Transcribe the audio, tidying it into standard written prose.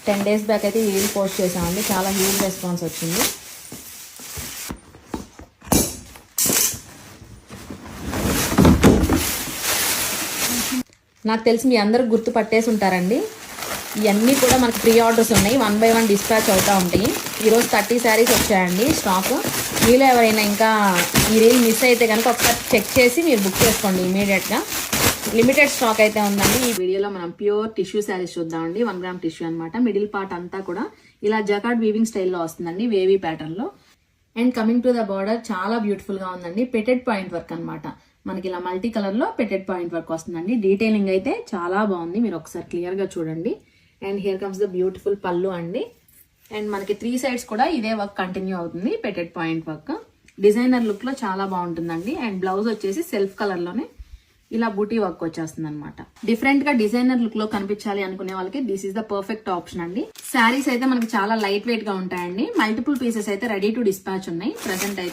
10 days back అయితే ఈ reel post చేసామండి. చాలా హ్యూజ్ రెస్పాన్స్ వచ్చింది. నాకు తెలిసి మీ అందరూ గుర్తు పట్టేసి ఉంటారండి. ఇవన్నీ కూడా మనకి ప్రీ ఆర్డర్స్ ఉన్నాయి. 1 by 1 డిస్పాచ్ అవుతూ ఉంటాయి. ఈరోజు 30 శారీస్ వచ్చాయండి స్టాక్. మీలో ఎవరైనా ఇంకా ఈ రీల్ మిస్ అయితే కనుక ఒకసారి చెక్ చేసి మీరు బుక్ చేసుకోండి ఇమీడియట్గా. లిమిటెడ్ స్టాక్ అయితే ఉందండి. ఈ వీడియోలో మనం ప్యూర్ టిష్యూ శారీస్ చూద్దామండి. 1 గ్రామ్ టిష్యూ అనమాట. మిడిల్ పార్ట్ అంతా కూడా ఇలా జకార్డ్ వీవింగ్ స్టైల్లో వస్తుందండి, వేవీ ప్యాటర్న్లో. And coming to the border చాలా బ్యూటిఫుల్ గా ఉందండి. పెటెడ్ పాయింట్ వర్క్ అనమాట. మనకి ఇలా మల్టీ కలర్ లో పెటెడ్ పాయింట్ వర్క్ వస్తుందండి. డీటెయిలింగ్ అయితే చాలా బాగుంది, మీరు ఒకసారి క్లియర్ గా చూడండి. And here comes the beautiful పళ్ళు అండి. అండ్ మనకి 3 sides కూడా ఇదే వర్క్ కంటిన్యూ అవుతుంది, పెటెడ్ పాయింట్ వర్క్. డిజైనర్ లుక్ లో చాలా బాగుంటుందండి. అండ్ బ్లౌజ్ వచ్చేసి సెల్ఫ్ కలర్ లోనే ఇలా బూటీ వర్క్ వచ్చేస్తుంది అనమాట. డిఫరెంట్ గా డిజైనర్ లుక్ లో కనిపించాలి అనుకునే వాళ్ళకి this is the perfect option అండి. శారీస్ అయితే మనకి చాలా లైట్ వెయిట్ గా ఉంటాయండి. మల్టిపుల్ పీసెస్ అయితే రెడీ టు డిస్పాచ్ ఉన్నాయి ప్రెసెంట్ అయితే.